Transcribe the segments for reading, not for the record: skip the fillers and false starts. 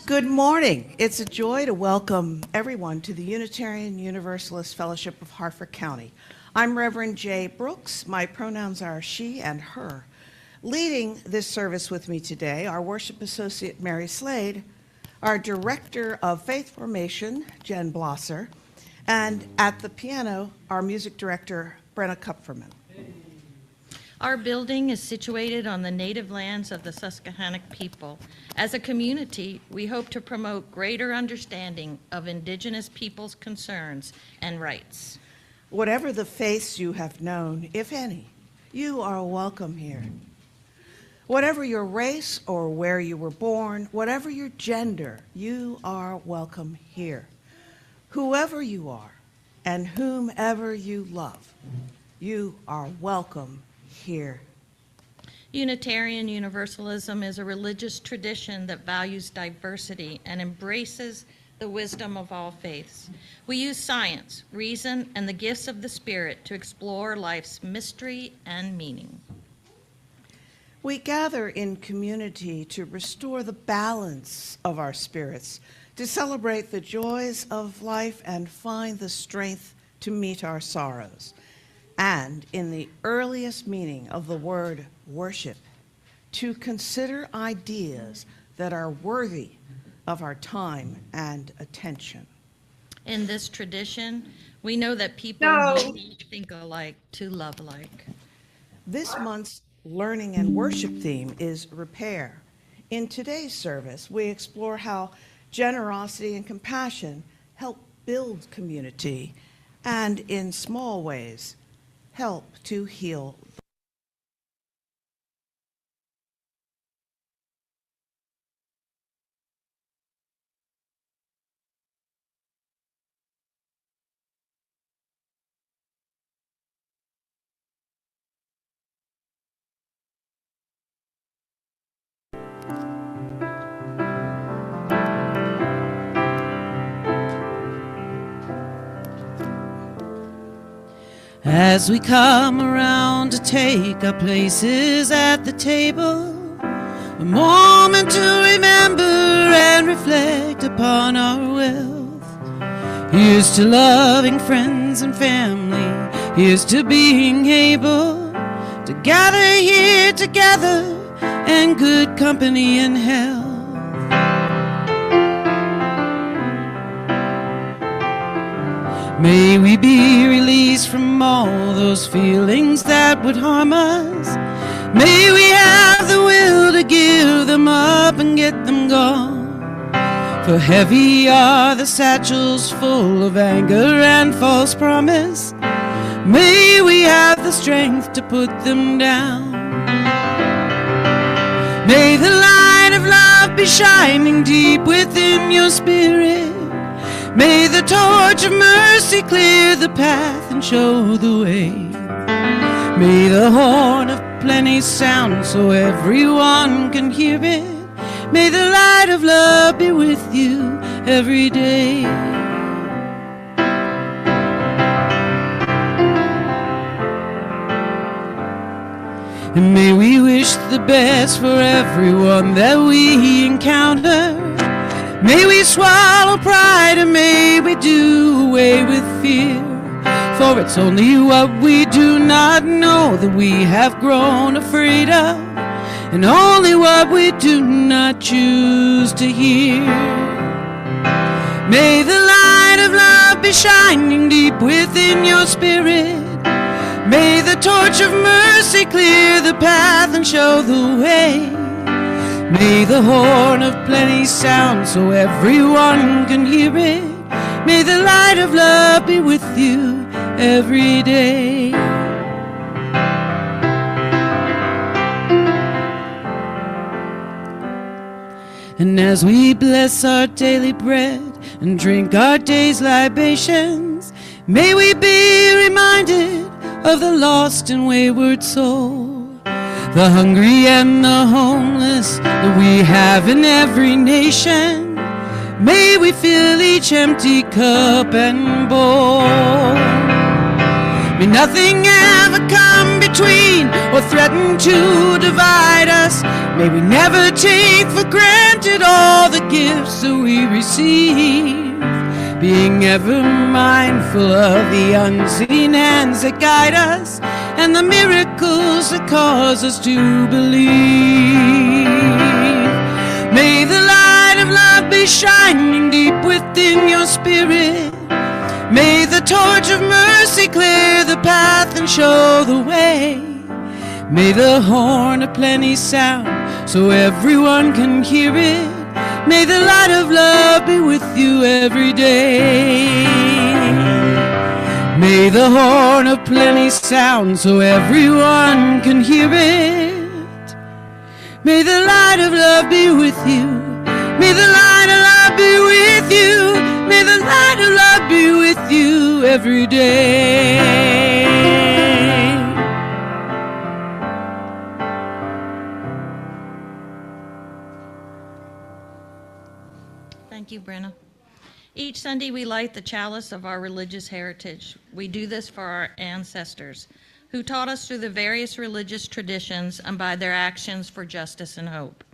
Good morning. It's a joy to welcome everyone to the Unitarian Universalist Fellowship of Harford County. I'm Reverend J. Brooks. My pronouns are she and her. Leading this service with me today, our worship associate Mary Slade, our director of faith formation, Jen Blosser, and at the piano, our music director, Brenna Kupferman. Our building is situated on the native lands of the Susquehannock people. As a community, we hope to promote greater understanding of Indigenous peoples' concerns and rights. Whatever the faiths you have known, if any, you are welcome here. Whatever your race or where you were born, whatever your gender, you are welcome here. Whoever you are and whomever you love, you are welcome here. Unitarian Universalism is a religious tradition that values diversity and embraces the wisdom of all faiths. We use science, reason, and the gifts of the Spirit to explore life's mystery and meaning. We gather in community to restore the balance of our spirits, to celebrate the joys of life and find the strength to meet our sorrows. And in the earliest meaning of the word worship, to consider ideas that are worthy of our time and attention. In this tradition, we know that people need to think alike to love alike. This month's learning and worship theme is repair. In today's service, we explore how generosity and compassion help build community and, in small ways, help to heal. As we come around to take our places at the table, a moment to remember and reflect upon our wealth. Here's to loving friends and family, here's to being able to gather here together and good company in health. May we be released from all those feelings that would harm us. May we have the will to give them up and get them gone. For heavy are the satchels full of anger and false promise. May we have the strength to put them down. May the light of love be shining deep within your spirit. May the torch of mercy clear the path and show the way. May the horn of plenty sound so everyone can hear it. May the light of love be with you every day. And may we wish the best for everyone that we encounter. May we swallow pride and may we do away with fear. For it's only what we do not know that we have grown afraid of, and only what we do not choose to hear. May the light of love be shining deep within your spirit. May the torch of mercy clear the path and show the way. May the horn of plenty sound so everyone can hear it. May the light of love be with you every day. And as we bless our daily bread and drink our day's libations, may we be reminded of the lost and wayward soul, the hungry and the homeless that we have in every nation. May we fill each empty cup and bowl. May nothing ever come between or threaten to divide us. May we never take for granted all the gifts that we receive, being ever mindful of the unseen hands that guide us and the miracles that cause us to believe. May the light of love be shining deep within your spirit. May the torch of mercy clear the path and show the way. May the horn of plenty sound so everyone can hear it. May the light of love be with you every day. May the horn of plenty sound so everyone can hear it. May the light of love be with you. May the light of love be with you. May the light of love be with you every day. Thank you, Brenna. Each Sunday we light the chalice of our religious heritage. We do this for our ancestors, who taught us through the various religious traditions and by their actions for justice and hope.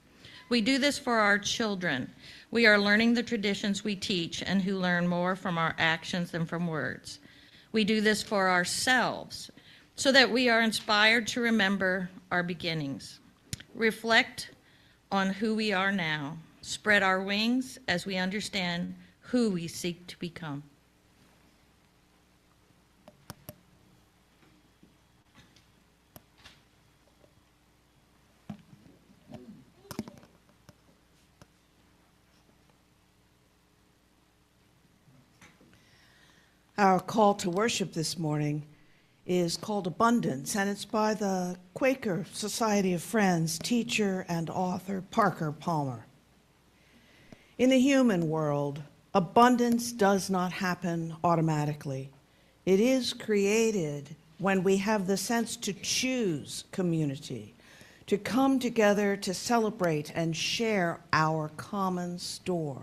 We do this for our children. We are learning the traditions we teach and who learn more from our actions than from words. We do this for ourselves so that we are inspired to remember our beginnings, reflect on who we are now, spread our wings as we understand who we seek to become. Our call to worship this morning is called Abundance, and it's by the Quaker Society of Friends teacher and author Parker Palmer. In the human world, abundance does not happen automatically. It is created when we have the sense to choose community, to come together to celebrate and share our common store.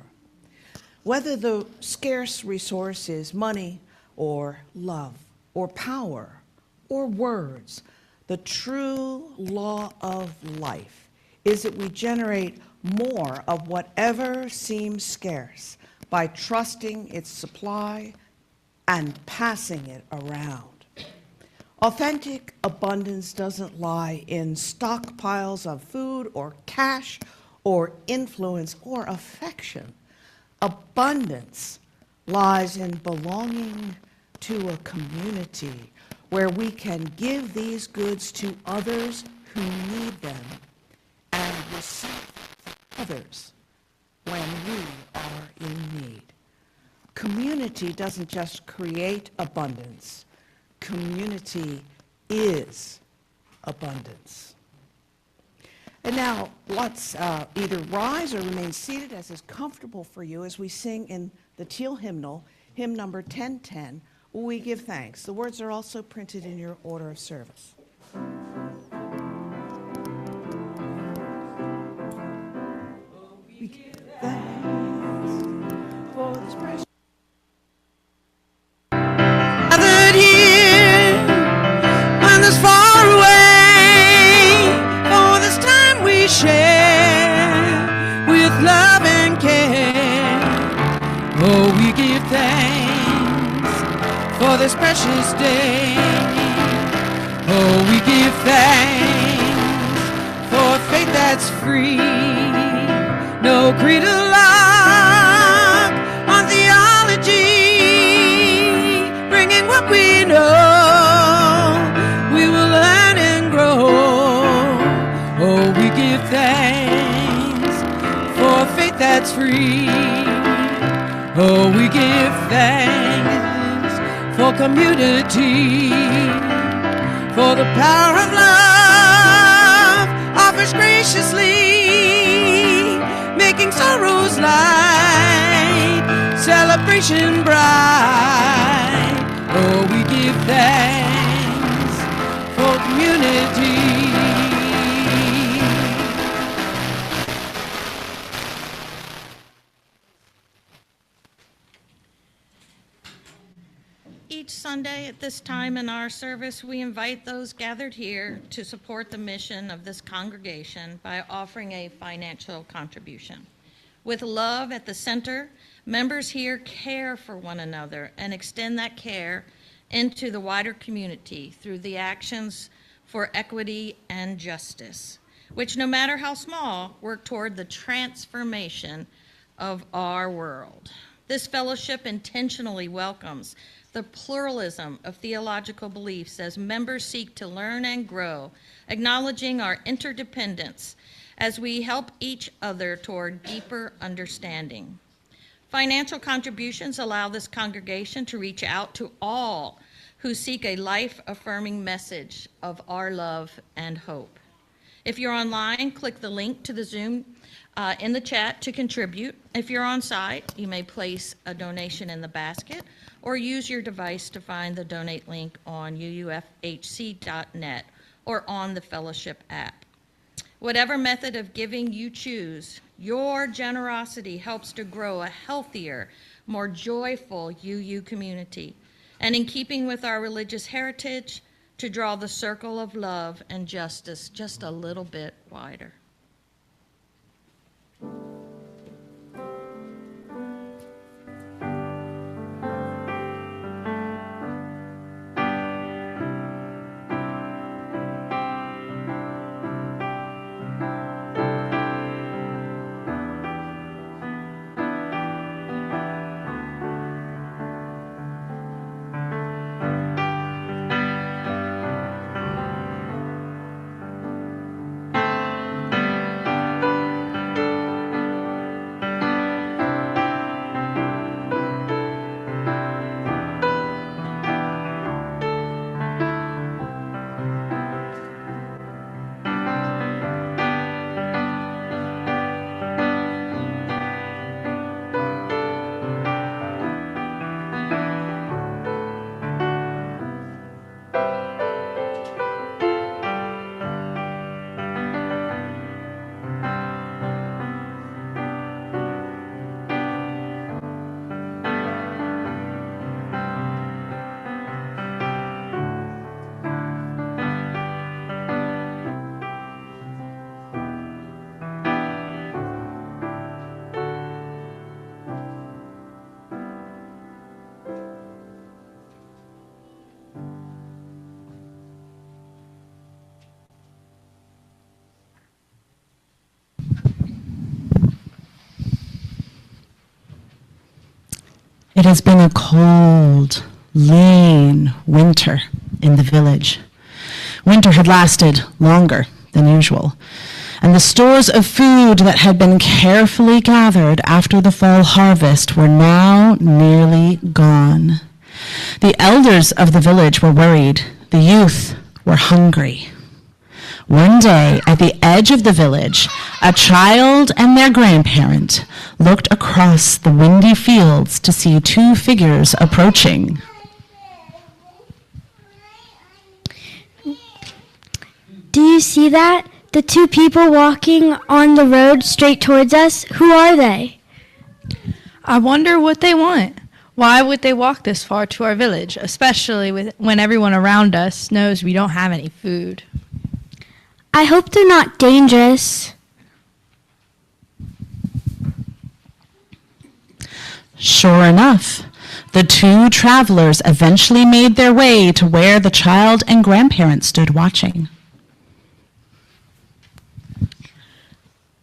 Whether the scarce resource is money or love or power or words, the true law of life is that we generate more of whatever seems scarce by trusting its supply and passing it around. Authentic abundance doesn't lie in stockpiles of food or cash or influence or affection. Abundance lies in belonging to a community where we can give these goods to others who need them and receive others when we are in need. Community doesn't just create abundance. Community is abundance. And now, let's either rise or remain seated as is comfortable for you as we sing in the Teal hymnal, hymn number 1010, We Give Thanks. The words are also printed in your order of service. We give thanks for this precious Gathered here on this far away, for this time we share with love and care. Oh, we give thanks for this precious day. Oh, we give thanks for faith that's free. No creed or lock on theology, bringing what we know, we will learn and grow. Oh, we give thanks for faith that's free. Oh, we give thanks for community, for the power of love offers graciously, making sorrows light, celebration bright. Oh, we give thanks for community. Each Sunday at this time in our service, we invite those gathered here to support the mission of this congregation by offering a financial contribution. With love at the center, members here care for one another and extend that care into the wider community through the actions for equity and justice, which, no matter how small, work toward the transformation of our world. This fellowship intentionally welcomes the pluralism of theological beliefs as members seek to learn and grow, acknowledging our interdependence as we help each other toward deeper understanding. Financial contributions allow this congregation to reach out to all who seek a life-affirming message of our love and hope. If you're online, click the link to the Zoom in the chat to contribute. If you're on site, you may place a donation in the basket or use your device to find the donate link on uufhc.net or on the fellowship app. Whatever method of giving you choose, your generosity helps to grow a healthier, more joyful UU community, and in keeping with our religious heritage, to draw the circle of love and justice just a little bit wider. It has been a cold, lean winter in the village. Winter had lasted longer than usual, and the stores of food that had been carefully gathered after the fall harvest were now nearly gone. The elders of the village were worried. The youth were hungry. One day, at the edge of the village, a child and their grandparent looked across the windy fields to see two figures approaching. Do you see that? The two people walking on the road straight towards us? Who are they? I wonder what they want. Why would they walk this far to our village, especially when everyone around us knows we don't have any food? I hope they're not dangerous. Sure enough, the two travelers eventually made their way to where the child and grandparent stood watching.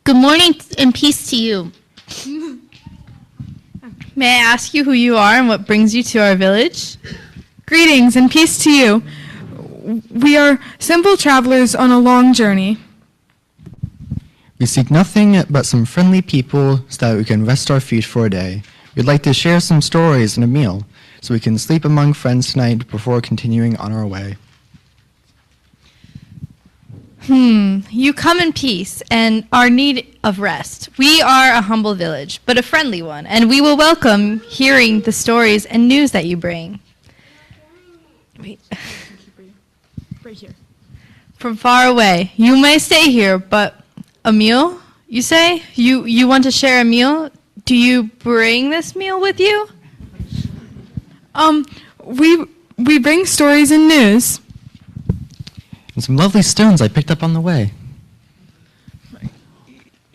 Good morning and peace to you. May I ask you who you are and what brings you to our village? Greetings and peace to you. We are simple travelers on a long journey. We seek nothing but some friendly people so that we can rest our feet for a day. We'd like to share some stories and a meal so we can sleep among friends tonight before continuing on our way. You come in peace and are in need of rest. We are a humble village, but a friendly one, and we will welcome hearing the stories and news that you bring. Wait. Right here. From far away. You may stay here, but a meal, you say? You want to share a meal? Do you bring this meal with you? We bring stories and news. And some lovely stones I picked up on the way.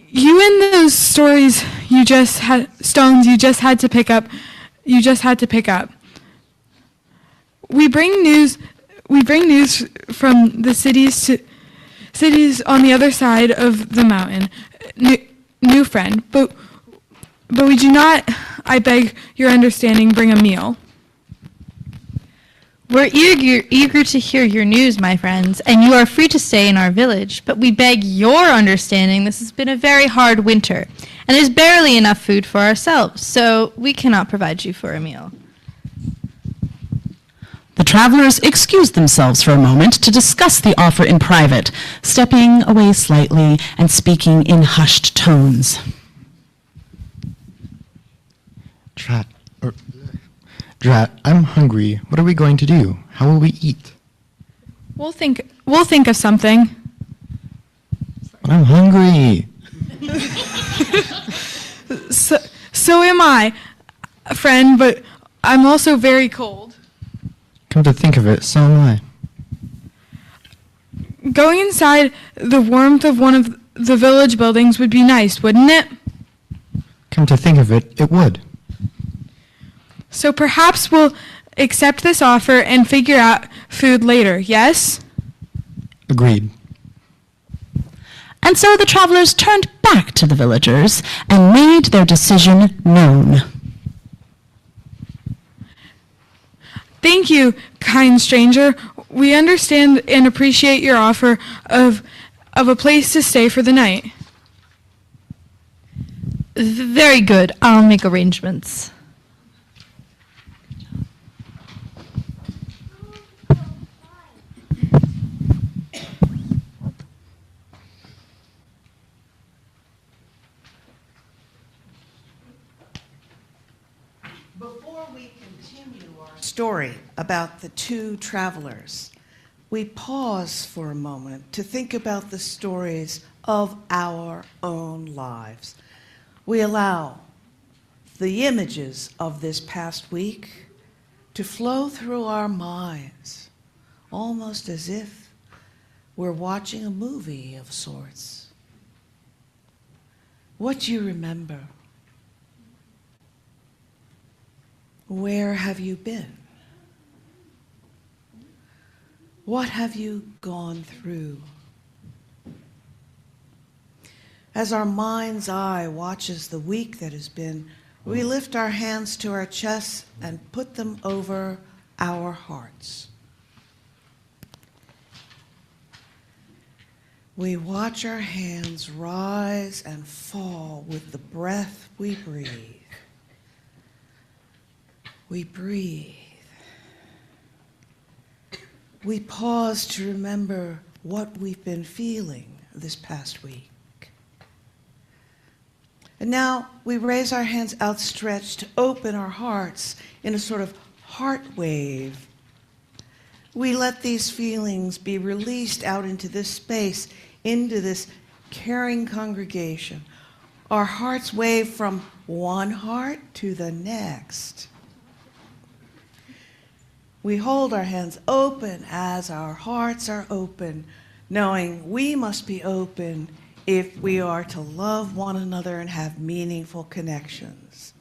You and those stories you just had to pick up. We bring news from the cities on the other side of the mountain. New friend, but we do not, I beg your understanding, bring a meal. We're eager to hear your news, my friends, and you are free to stay in our village, but we beg your understanding this has been a very hard winter, and there's barely enough food for ourselves, so we cannot provide you for a meal. The travelers excused themselves for a moment to discuss the offer in private, stepping away slightly and speaking in hushed tones. Drat, I'm hungry. What are we going to do? How will we eat? We'll think of something. But I'm hungry. So am I, friend, but I'm also very cold. Come to think of it, so am I. Going inside the warmth of one of the village buildings would be nice, wouldn't it? Come to think of it, it would. So perhaps we'll accept this offer and figure out food later, yes? Agreed. And so the travelers turned back to the villagers and made their decision known. Thank you, kind stranger. We understand and appreciate your offer of a place to stay for the night. Very good. I'll make arrangements. Before we continue our story about the two travelers, we pause for a moment to think about the stories of our own lives. We allow the images of this past week to flow through our minds, almost as if we're watching a movie of sorts. What do you remember? Where have you been? What have you gone through? As our mind's eye watches the week that has been, we lift our hands to our chests and put them over our hearts. We watch our hands rise and fall with the breath we breathe. We breathe. We pause to remember what we've been feeling this past week. And now we raise our hands outstretched to open our hearts in a sort of heart wave. We let these feelings be released out into this space, into this caring congregation. Our hearts wave from one heart to the next. We hold our hands open as our hearts are open, knowing we must be open if we are to love one another and have meaningful connections.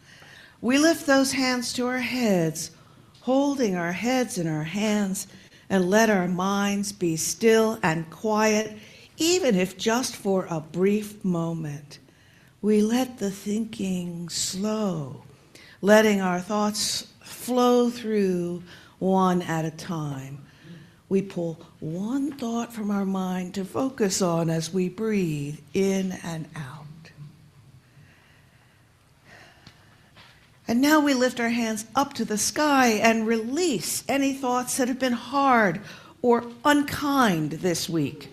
We lift those hands to our heads, holding our heads in our hands, and let our minds be still and quiet, even if just for a brief moment. We let the thinking slow, letting our thoughts flow through one at a time. We pull one thought from our mind to focus on as we breathe in and out. And now we lift our hands up to the sky and release any thoughts that have been hard or unkind this week.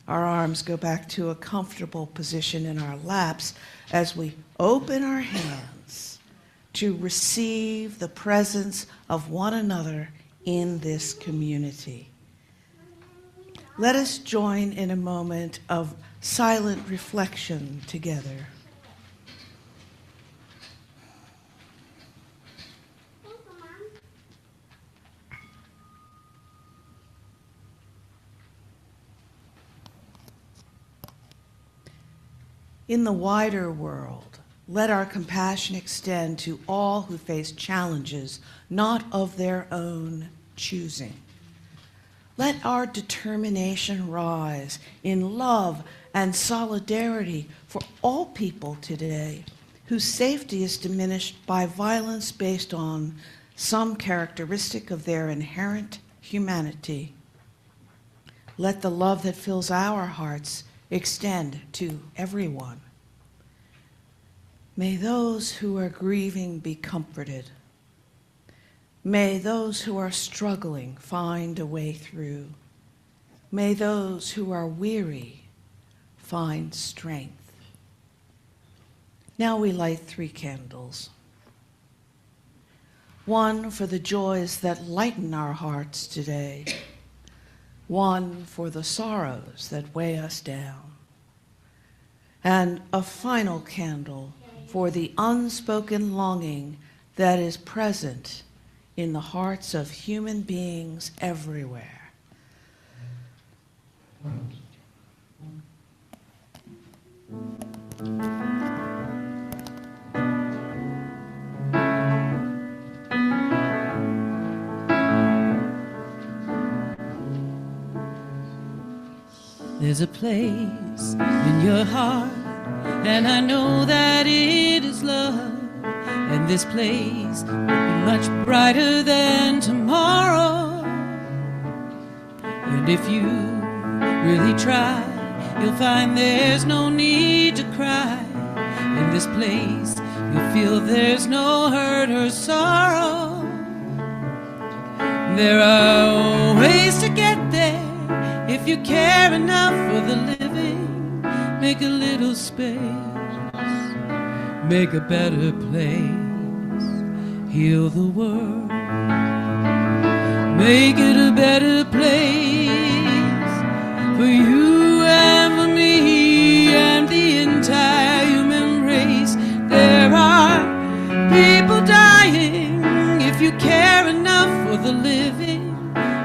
Our arms go back to a comfortable position in our laps as we open our hands to receive the presence of one another in this community. Let us join in a moment of silent reflection together. In the wider world, let our compassion extend to all who face challenges not of their own choosing. Let our determination rise in love and solidarity for all people today whose safety is diminished by violence based on some characteristic of their inherent humanity. Let the love that fills our hearts extend to everyone. May those who are grieving be comforted. May those who are struggling find a way through. May those who are weary find strength. Now we light 3 candles. One for the joys that lighten our hearts today. One for the sorrows that weigh us down. And a final candle for the unspoken longing that is present in the hearts of human beings everywhere. There's a place in your heart, and I know that it is love. And this place will be much brighter than tomorrow. And if you really try, you'll find there's no need to cry. In this place, you'll feel there's no hurt or sorrow. There are ways to get there if you care enough for the living. Make a little space, make a better place, heal the world, make it a better place for you and for me and the entire human race. There are people dying. If you care enough for the living,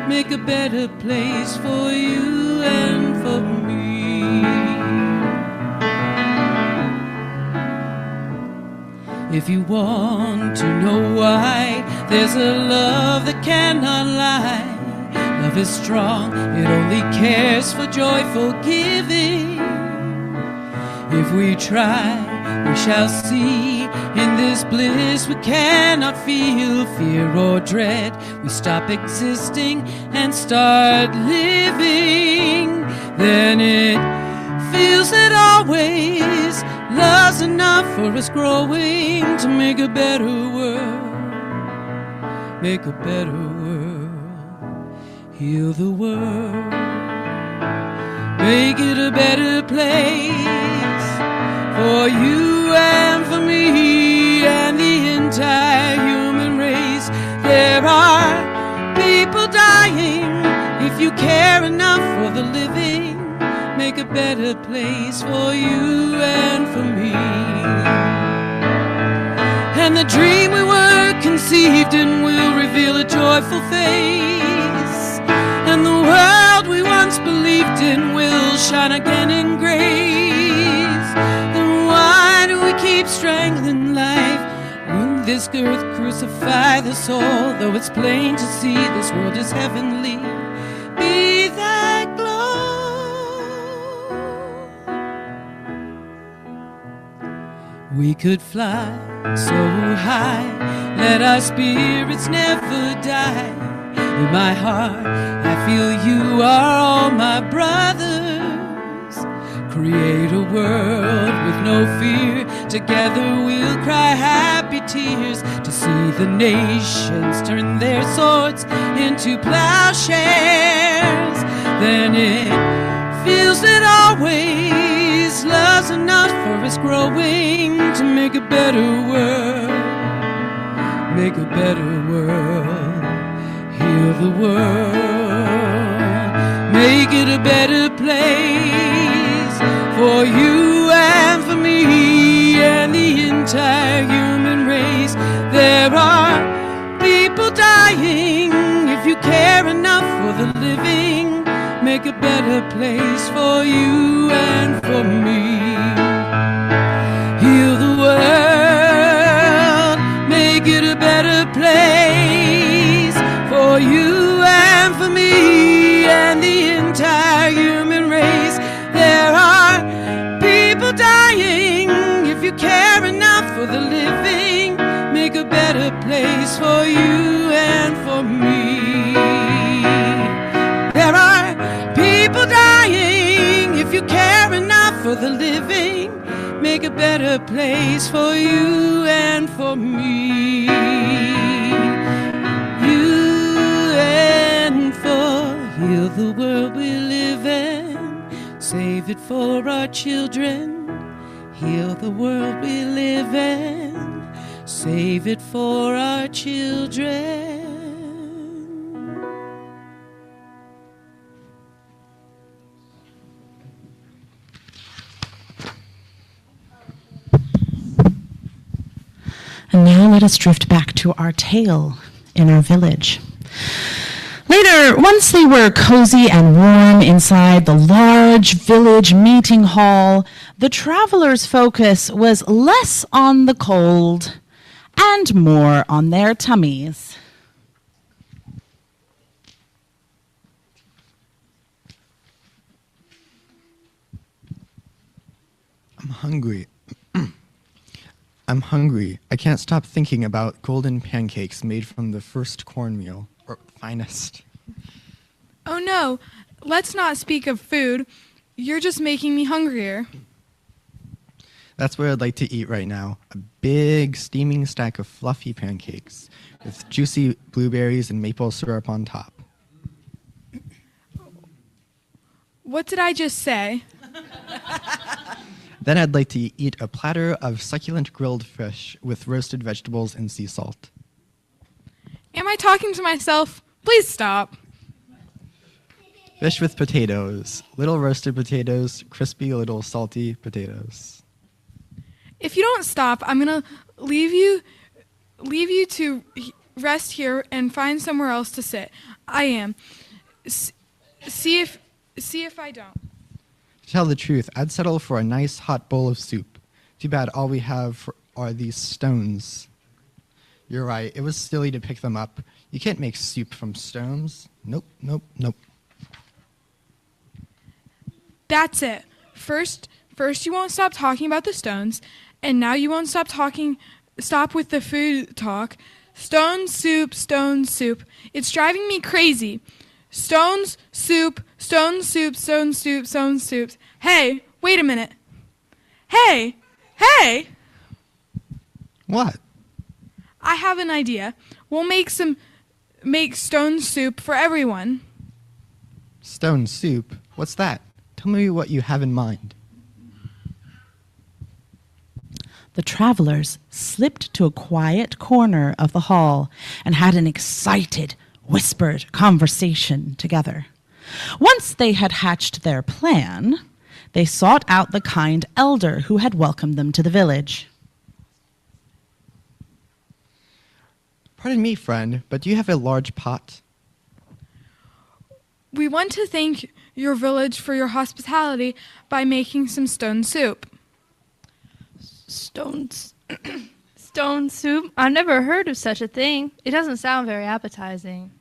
make a better place for you and for me. If you want to know why, there's a love that cannot lie. Love is strong, it only cares for joyful giving. If we try, we shall see. In this bliss we cannot feel fear or dread. We stop existing and start living. Then it feels that always love's enough for us growing to make a better world, make a better world, heal the world, make it a better place for you and for me and the entire human race. There are people dying. If you care enough for the living, make a better place for you and for me. And the dream we were conceived in will reveal a joyful face. And the world we once believed in will shine again in grace. Then why do we keep strangling life? Will this earth crucify the soul? Though it's plain to see this world is heavenly, be that glow. We could fly so high, let our spirits never die. In my heart, I feel you are all my brothers. Create a world with no fear. Together we'll cry happy tears to see the nations turn their swords into plowshares. Then it feels that always love's enough for us growing to make a better world, make a better world, heal the world, make it a better place for you and for me and the entire human race. There are people dying. If you care enough for the living, make a better place for you and for me. for the living, make a better place for you and for me. There are people dying. If you care enough for the living, make a better place for you and for me. You and for heal the world we live in, save it for our children. Heal the world we live in, save it for our children. And now let us drift back to our tale in our village. Later, once they were cozy and warm inside the large village meeting hall, the travelers' focus was less on the cold and more on their tummies. I'm hungry. I'm hungry. I can't stop thinking about golden pancakes made from the first cornmeal, or finest. Oh no, let's not speak of food. You're just making me hungrier. That's what I'd like to eat right now. A big steaming stack of fluffy pancakes with juicy blueberries and maple syrup on top. What did I just say? Then I'd like to eat a platter of succulent grilled fish with roasted vegetables and sea salt. Am I talking to myself? Please stop. Fish with potatoes. Little roasted potatoes, crispy little salty potatoes. If you don't stop, I'm going to leave you to rest here and find somewhere else to sit. I am. See if I don't. To tell the truth, I'd settle for a nice hot bowl of soup. Too bad all we have are these stones. You're right, it was silly to pick them up. You can't make soup from stones. Nope, nope, nope. That's it. First you won't stop talking about the stones, and now you won't stop with the food talk. Stone soup, stone soup. It's driving me crazy. Stones, soup, stone soup, stone soup, stone soups. Hey, wait a minute. Hey! What? I have an idea. We'll make stone soup for everyone. Stone soup? What's that? Tell me what you have in mind. The travelers slipped to a quiet corner of the hall and had an excited, whispered conversation together. Once they had hatched their plan, they sought out the kind elder who had welcomed them to the village. Pardon me, friend, but do you have a large pot? We want to thank your village for your hospitality by making some stone soup. Stone soup? I've never heard of such a thing. It doesn't sound very appetizing.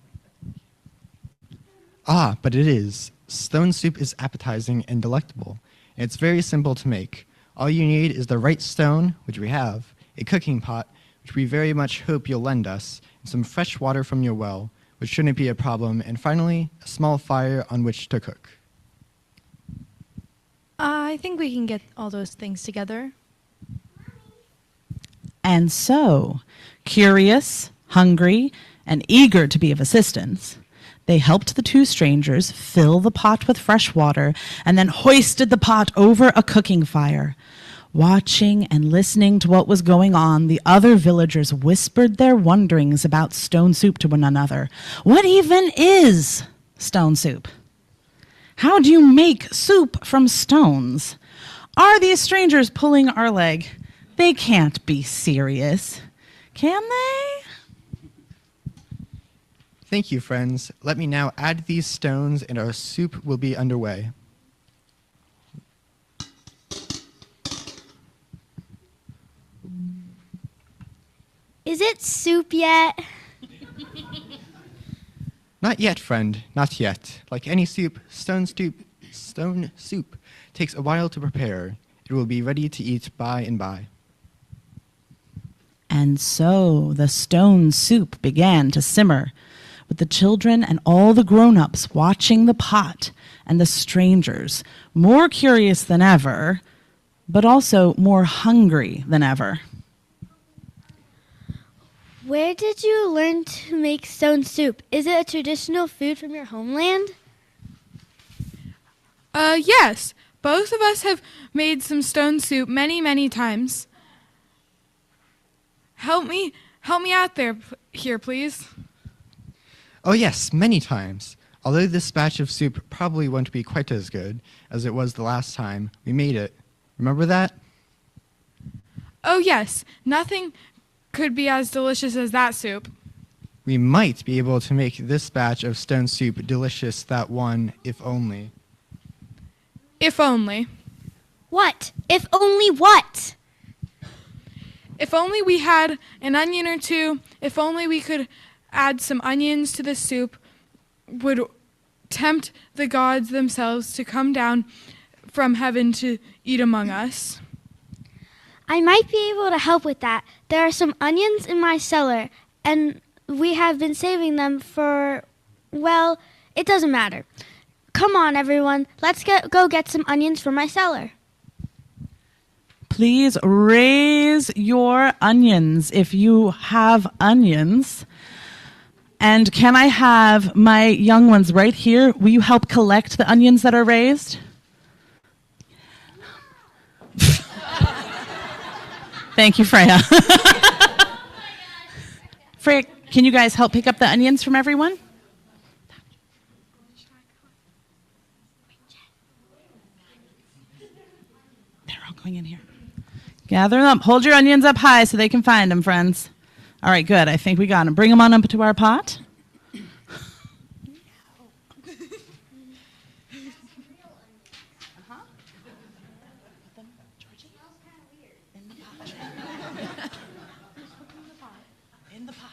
Ah, but it is. Stone soup is appetizing and delectable. And it's very simple to make. All you need is the right stone, which we have, a cooking pot, which we very much hope you'll lend us, and some fresh water from your well, which shouldn't be a problem, and finally, a small fire on which to cook. I think we can get all those things together. And so, curious, hungry, and eager to be of assistance, they helped the two strangers fill the pot with fresh water and then hoisted the pot over a cooking fire. Watching and listening to what was going on, the other villagers whispered their wonderings about stone soup to one another. What even is stone soup? How do you make soup from stones? Are these strangers pulling our leg? They can't be serious. Can they? Thank you, friends. Let me now add these stones and our soup will be underway. Is it soup yet? Not yet, friend, not yet. Like any soup, stone soup takes a while to prepare. It will be ready to eat by and by. And so the stone soup began to simmer, with the children and all the grown-ups watching the pot, and the strangers more curious than ever, but also more hungry than ever. Where did you learn to make stone soup? Is it a traditional food from your homeland? Yes. Both of us have made some stone soup many, many times. Help me out here, please. Oh yes, many times. Although this batch of soup probably won't be quite as good as it was the last time we made it. Remember that? Oh yes, nothing could be as delicious as that soup. We might be able to make this batch of stone soup delicious that one, if only. If only. What? If only what? If only we had an onion or two, if only we could add some onions to the soup, would tempt the gods themselves to come down from heaven to eat among us. I might be able to help with that. There are some onions in my cellar, and we have been saving them for, well, it doesn't matter. Come on, everyone. Let's go get some onions from my cellar. Please raise your onions if you have onions. And can I have my young ones right here? Will you help collect the onions that are raised? Thank you, Freya. Freya, can you guys help pick up the onions from everyone? They're all going in here. Gather them up. Hold your onions up high so they can find them, friends. All right, good. I think we got them. Bring them on up to our pot. In the pot.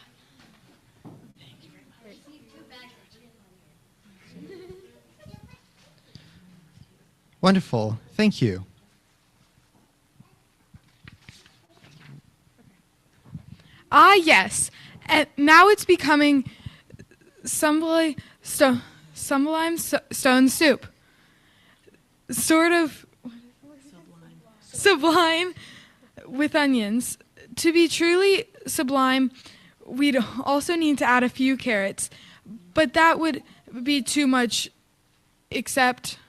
Thank you very much. Wonderful. Thank you. Ah, yes. And now it's becoming sublime stone soup. Sort of sublime with onions. To be truly sublime, we'd also need to add a few carrots. But that would be too much, except...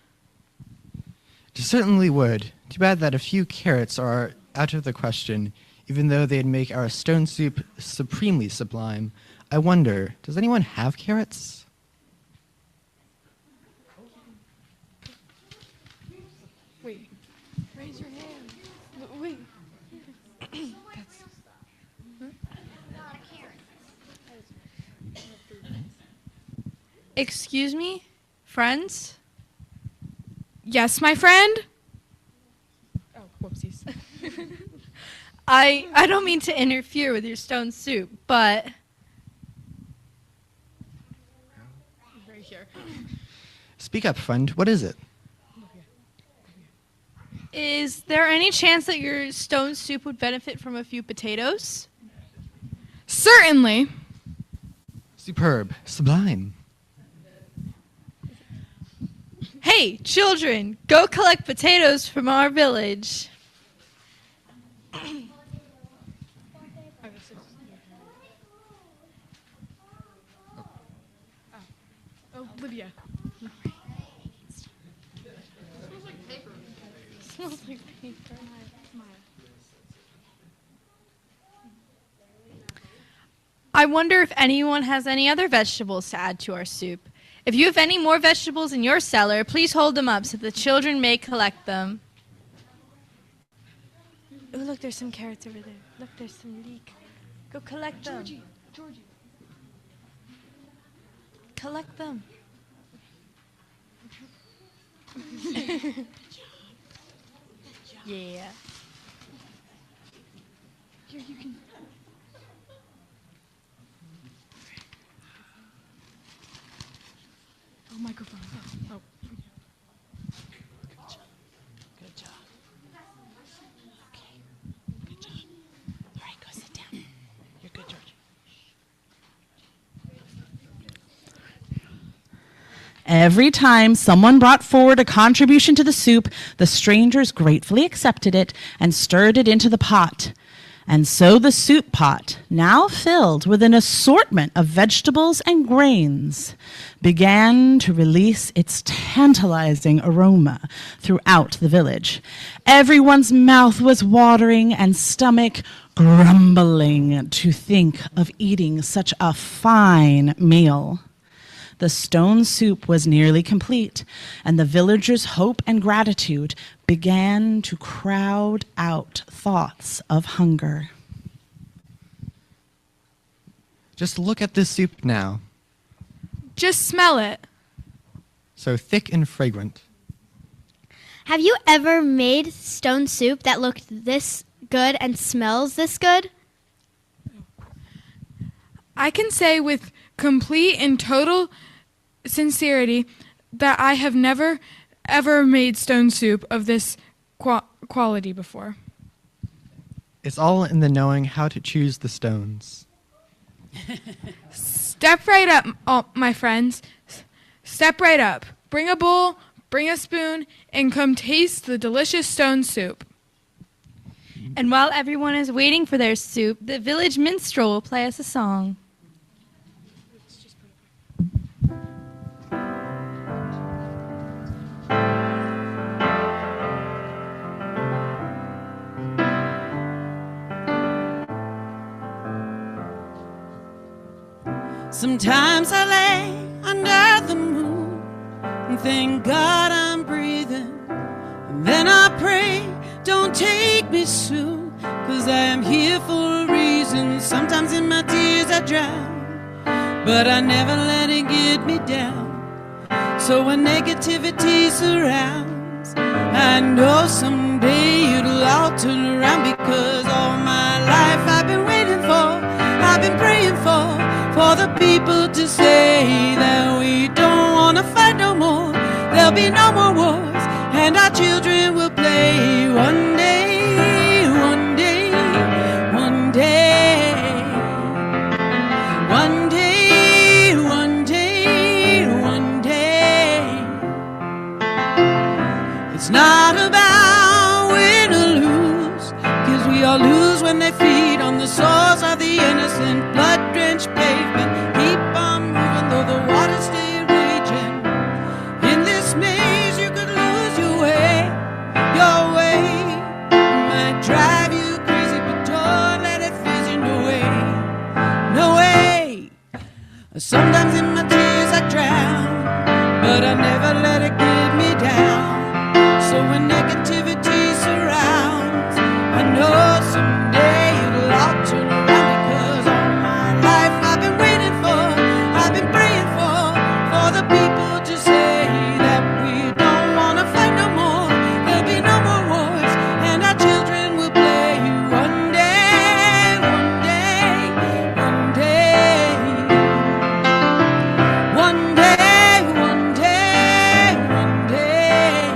It certainly would. Too bad that a few carrots are out of the question, even though they'd make our stone soup supremely sublime. I wonder, does anyone have carrots? Wait. Raise your hand. Wait. That's... Excuse me, friends? Yes, my friend? Oh, whoopsies. I don't mean to interfere with your stone soup, but... Right here. Speak up, friend. What is it? Is there any chance that your stone soup would benefit from a few potatoes? Certainly. Superb. Sublime. Hey, children, go collect potatoes from our village. Oh, Lydia. Smells like paper. I wonder if anyone has any other vegetables to add to our soup. If you have any more vegetables in your cellar, please hold them up so the children may collect them. Oh, look, there's some carrots over there. Look, there's some leek. Go collect them. Georgie. Collect them. Yeah. Here, you can... Oh, microphone. Oh. Good job. Okay. Good job. All right, go sit down. Every time someone brought forward a contribution to the soup, the strangers gratefully accepted it and stirred it into the pot. And so the soup pot, now filled with an assortment of vegetables and grains, began to release its tantalizing aroma throughout the village. Everyone's mouth was watering and stomach grumbling to think of eating such a fine meal. The stone soup was nearly complete, and the villagers' hope and gratitude began to crowd out thoughts of hunger. Just look at this soup now. Just smell it. So thick and fragrant. Have you ever made stone soup that looked this good and smells this good? I can say with complete and total sincerity that I have never, ever made stone soup of this quality before. It's all in the knowing how to choose the stones. Step right up, my friends. Step right up. Bring a bowl, bring a spoon, and come taste the delicious stone soup. And while everyone is waiting for their soup, the village minstrel will play us a song. Sometimes I lay under the moon and thank God I'm breathing. And then I pray, don't take me soon, 'cause I am here for a reason. Sometimes in my tears I drown, but I never let it get me down. So when negativity surrounds, I know someday it'll all turn around, because all my life I've been waiting for, I've been praying for the people to say that we don't want to fight no more. There'll be no more wars, and our children will play one day, one day, one day, one day, one day, one day. It's not about win or lose, 'cause we all lose when they feed on the souls of the innocent. Blood-drenched pavement, keep on moving though the waters stay raging. In this maze you could lose your way. Your way might drive you crazy, but don't let it phase you. No way, no way. Sometimes in my tears I drown, but I never let it get me down. So when negativity surrounds, I know someday it'll all turn around, because all my life I've been waiting for, I've been praying for the people to say that we don't want to fight no more. There'll be no more wars, and our children will play one day, one day, one day, one day, one day, one day.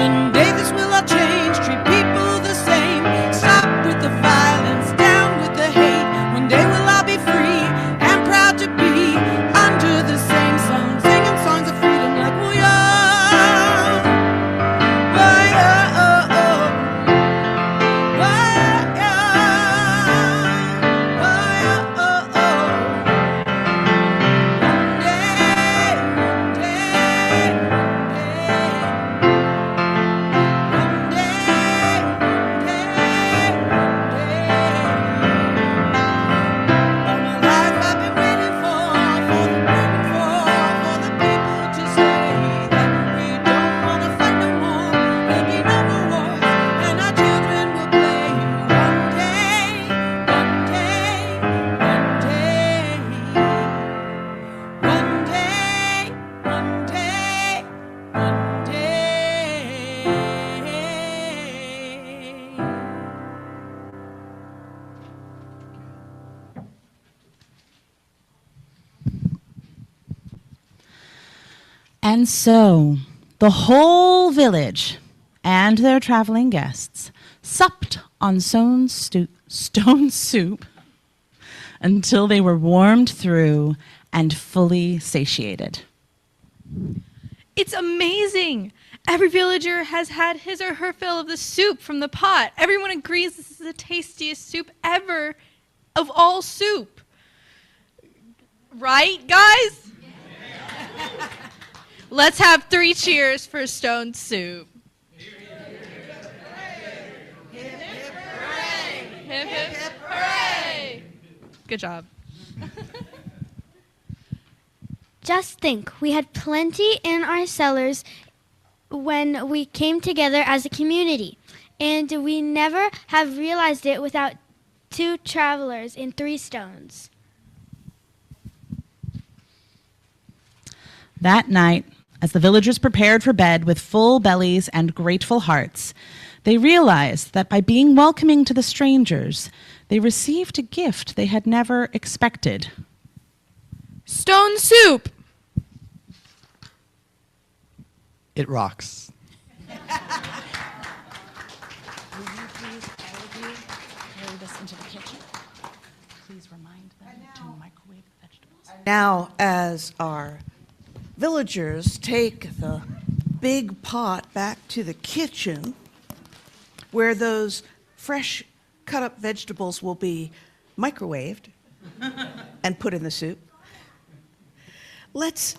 One day this will all change, treat people the same, stop with the violence, down with the hate. One day we'll all be free and proud to be under the same sun, singing songs of freedom like we are. Oh, yeah, oh, oh. Oh, yeah. Oh, yeah, oh, oh. One day, one day, one day. One day, one day, one day. All my life I've been waiting for the people to say that we don't want to fight no more. There'll be no more wars, and our children will play one day, one day, one day, one day, one day, one day. And so the whole village and their traveling guests supped on stone soup until they were warmed through and fully satiated. It's amazing. Every villager has had his or her fill of the soup from the pot. Everyone agrees this is the tastiest soup ever of all soup. Right, guys? Let's have 3 cheers for stone soup. Hip, hip, hooray! Good job. Just think, we had plenty in our cellars when we came together as a community, and we never have realized it without 2 travelers in 3 stones. That night, as the villagers prepared for bed with full bellies and grateful hearts, they realized that by being welcoming to the strangers, they received a gift they had never expected. Stone soup! It rocks. Will you please, all of you, carry this into the kitchen? Please remind them to microwave vegetables. Now, as our villagers take the big pot back to the kitchen, where those fresh cut-up vegetables will be microwaved and put in the soup, let's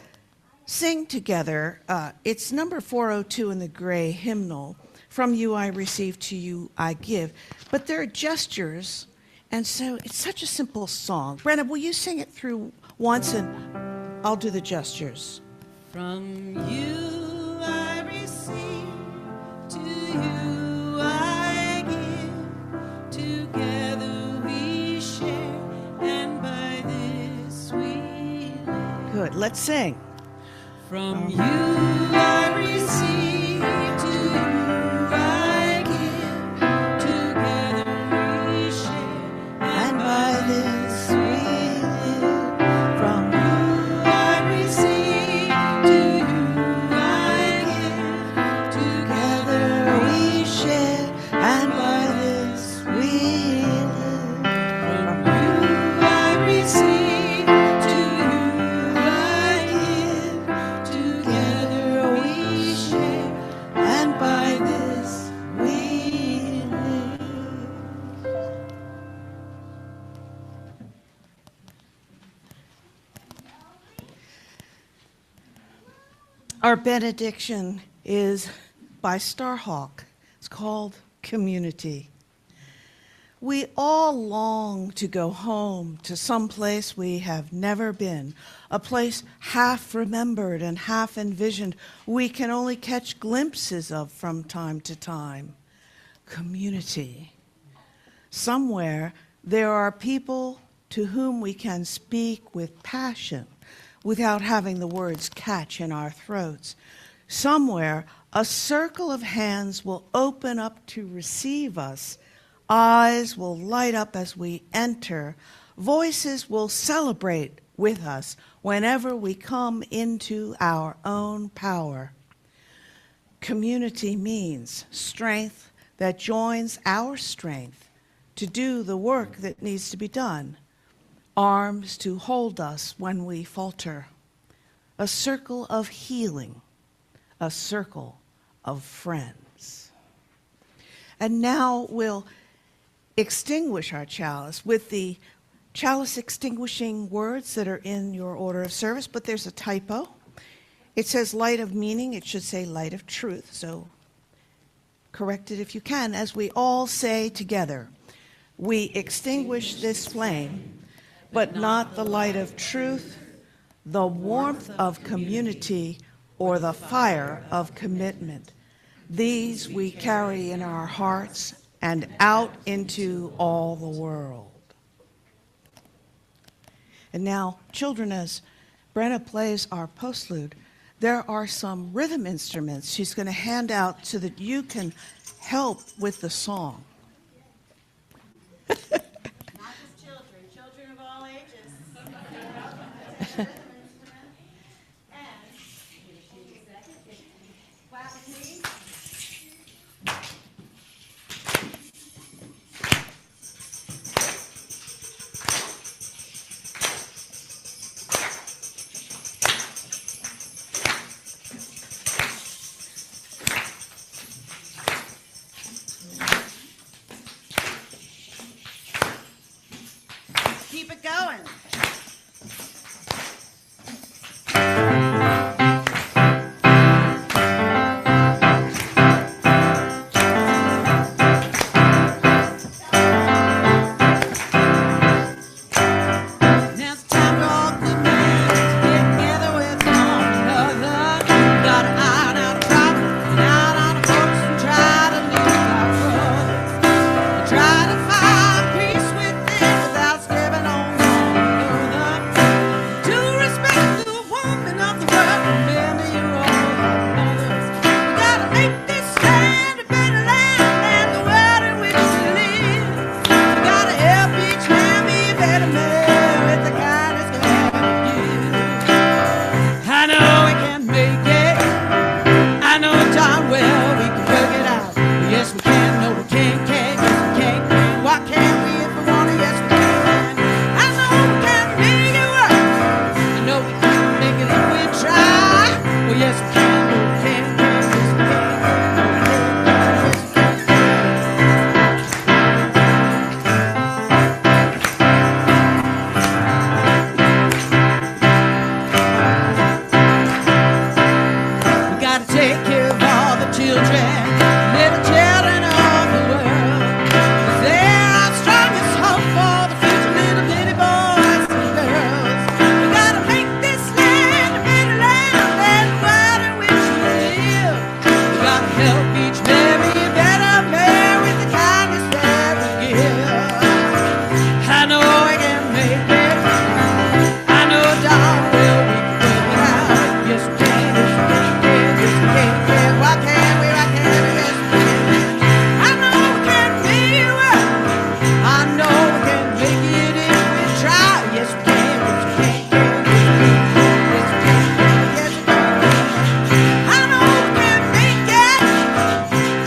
sing together. It's number 402 in the gray hymnal, From You I Receive, to You I Give. But there are gestures, and so it's such a simple song. Brenna, will you sing it through once, and I'll do the gestures. From you I receive, to you I give. Together we share, and by this we live. Good, let's sing. From you I receive, to you I give. Together we share, And by this we live. From you I receive, to you I give. together we share, and by this we live. From you I receive, to you I give. Together we share, And by this we live. Our benediction is by Starhawk. It's called Community. We all long to go home to some place we have never been, a place half remembered and half envisioned we can only catch glimpses of from time to time. Community. Somewhere there are people to whom we can speak with passion without having the words catch in our throats. Somewhere a circle of hands will open up to receive us. Eyes will light up as we enter. Voices will celebrate with us whenever we come into our own power. Community means strength that joins our strength to do the work that needs to be done. Arms to hold us when we falter. A circle of healing. A circle of friends. And now we'll extinguish our chalice with the chalice extinguishing words that are in your order of service, but there's a typo. It says light of meaning. It should say light of truth. So correct it if you can, as we all say together. We extinguish this flame, but not the light of truth, the warmth of community, or the fire of commitment. These we carry in our hearts and out into all the world. And now, children, as Brenna plays our postlude, there are some rhythm instruments she's going to hand out so that you can help with the song. Not just children, children of all ages. keep it going. Now it's time for all good men to get together with one another. Gotta iron out a problem, get out on the books and try to lose our brothers. Try to find peace within without stepping on one another. To respect the woman of the world, remember your own mothers. We gotta make this land a better land than the world in which we live. We gotta help each man be a better man with the kindness God gives. I know we can make it. I know darn well we can work it out. Yes, we can. No, we can't. Yes, we can. Why can't we if we want to? Yes, we can. I know we can make it work. I know we can make it if we try. Well, yes, we can. No, we can't. Yes, we can. We gotta take care of all the children, little children of the world. 'Cause they're our strongest hope for the future little bitty boys and girls. We gotta make this land a better land than the world in which we live. We gotta help each man be a better man with the kindness that we give. I know we can make it. I know darn well we can work it out. Yes, we can. Yes, we can. Yes, we can. Why can't we? Why can't we? Yes, we can. I know we can make it work. I know we can make it if we try. Yes, we can. Yes, we can. Yes, we can. Yes, we can. I know we can make it.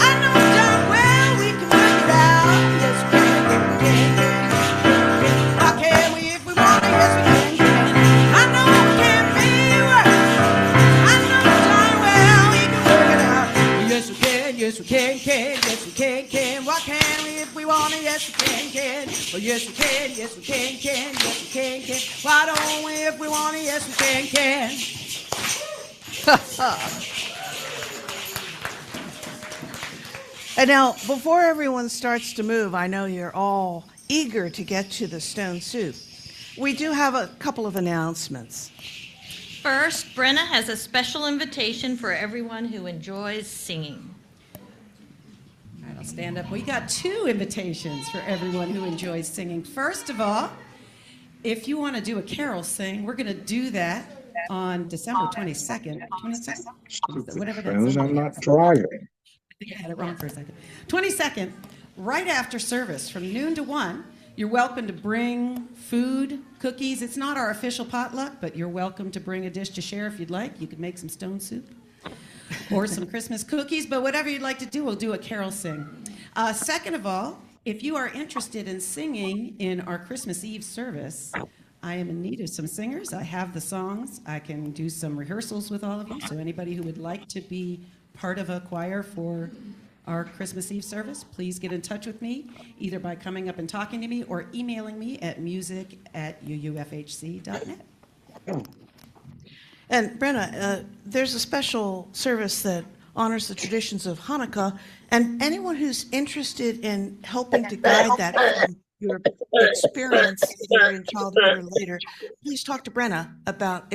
I know darn well we can work it out. Yes, we can. Yes, we can. Why can't we if we want to? Yes, we can. I know we can make it work. I know darn well we can work it out. Yes, we can. Yes, we can. Yes, we can. Why can't we if we want to? Yes, we can. Oh, yes, we can. Yes, we can. Yes, we can. Why don't we if we want to? Yes, we can. And now, before everyone starts to move, I know you're all eager to get to the stone soup. We do have a couple of announcements. First, Brenna has a special invitation for everyone who enjoys singing. All right, I'll stand up. We got two invitations for everyone who enjoys singing. First of all, if you want to do a carol sing, we're going to do that on December 22nd. 22nd? Whatever that is. I'm not driving. I think I had it wrong for a second. 22nd, right after service, from noon to 1, you're welcome to bring food, cookies. It's not our official potluck, but you're welcome to bring a dish to share if you'd like. You could make some stone soup or some Christmas cookies, but whatever you'd like to do, we'll do a carol sing. Second of all, if you are interested in singing in our Christmas Eve service, I am in need of some singers. I have the songs. I can do some rehearsals with all of you, so anybody who would like to be part of a choir for our Christmas Eve service, please get in touch with me, either by coming up and talking to me or emailing me at music@uufhc.net. And Brenna, there's a special service that honors the traditions of Hanukkah, and anyone who's interested in helping to guide that from your experience, either in childhood or later, please talk to Brenna about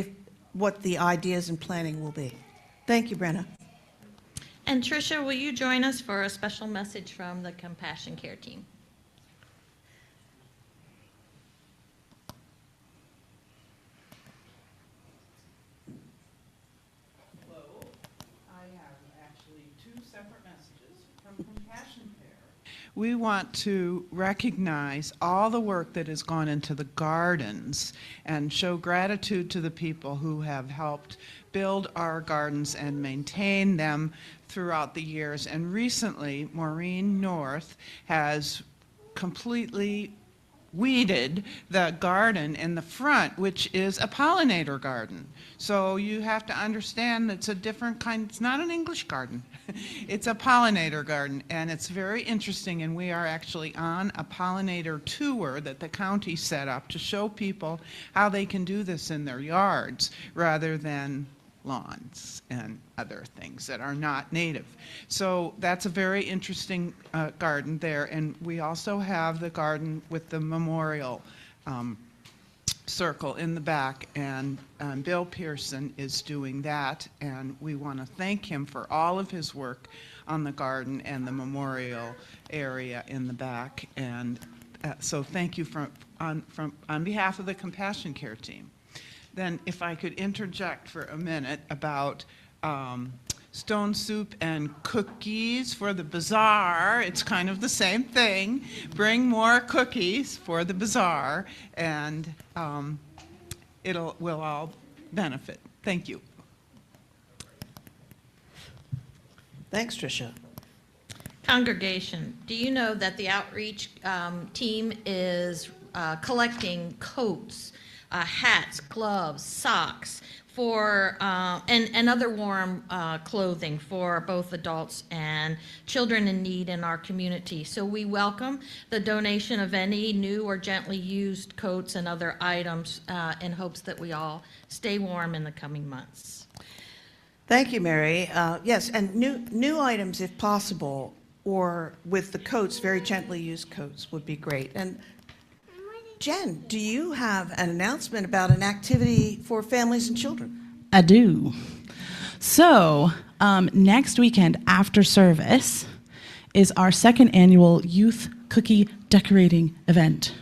what the ideas and planning will be. Thank you, Brenna. And Tricia, will you join us for a special message from the Compassion Care team? Hello. I have actually two separate messages from Compassion Care. We want to recognize all the work that has gone into the gardens and show gratitude to the people who have helped build our gardens and maintain them throughout the years. And recently, Maureen North has completely weeded the garden in the front, which is a pollinator garden. So you have to understand that it's a different kind. It's not an English garden. It's a pollinator garden, and it's very interesting, and we are actually on a pollinator tour that the county set up to show people how they can do this in their yards rather than lawns and other things that are not native. So that's a very interesting garden there. And we also have the garden with the memorial circle in the back, and Bill Pearson is doing that, and we want to thank him for all of his work on the garden and the memorial area in the back. And so thank you on behalf of the Compassion Care team. Then if I could interject for a minute about stone soup and cookies for the bazaar. It's kind of the same thing. Bring more cookies for the bazaar, and we'll all benefit. Thank you. Thanks, Tricia. Congregation, do you know that the outreach team is collecting coats, hats, gloves, socks, and other warm clothing for both adults and children in need in our community. So we welcome the donation of any new or gently used coats and other items in hopes that we all stay warm in the coming months. Thank you, Mary. Yes, and new items if possible, or with the coats, very gently used coats would be great. And Jen, do you have an announcement about an activity for families and children? I do. So next weekend after service is our second annual youth cookie decorating event.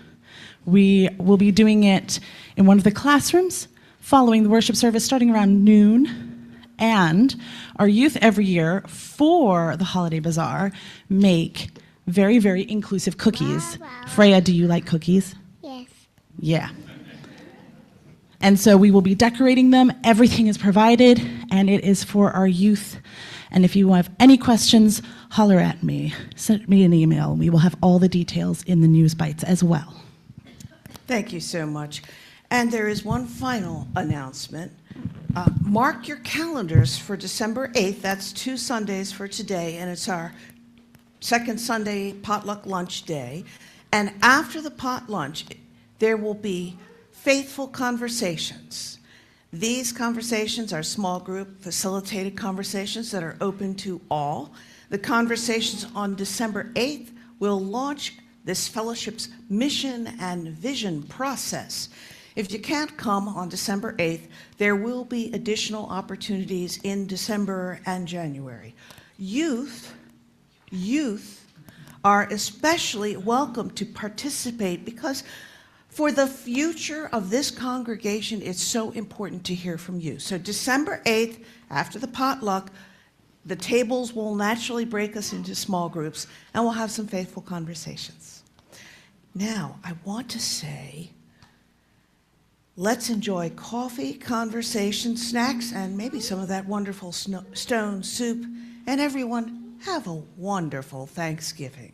We will be doing it in one of the classrooms following the worship service starting around noon. And our youth every year for the Holiday Bazaar make very, very inclusive cookies. Freya, do you like cookies? Yes. Yeah. And so we will be decorating them. Everything is provided, and it is for our youth. And if you have any questions, holler at me. Send me an email. We will have all the details in the news bites as well. Thank you so much. And there is one final announcement. Mark your calendars for December 8th. That's 2 Sundays for today, and it's our second Sunday potluck lunch day. And after the pot lunch, there will be faithful conversations. These conversations are small group facilitated conversations that are open to all. The conversations on December 8th will launch this fellowship's mission and vision process. If you can't come on December 8th, there will be additional opportunities in December and January. Youth are especially welcome to participate because for the future of this congregation, it's so important to hear from you. So December 8th, after the potluck, the tables will naturally break us into small groups, and we'll have some faithful conversations. Now, I want to say, let's enjoy coffee, conversation, snacks, and maybe some of that wonderful stone soup. And everyone, have a wonderful Thanksgiving.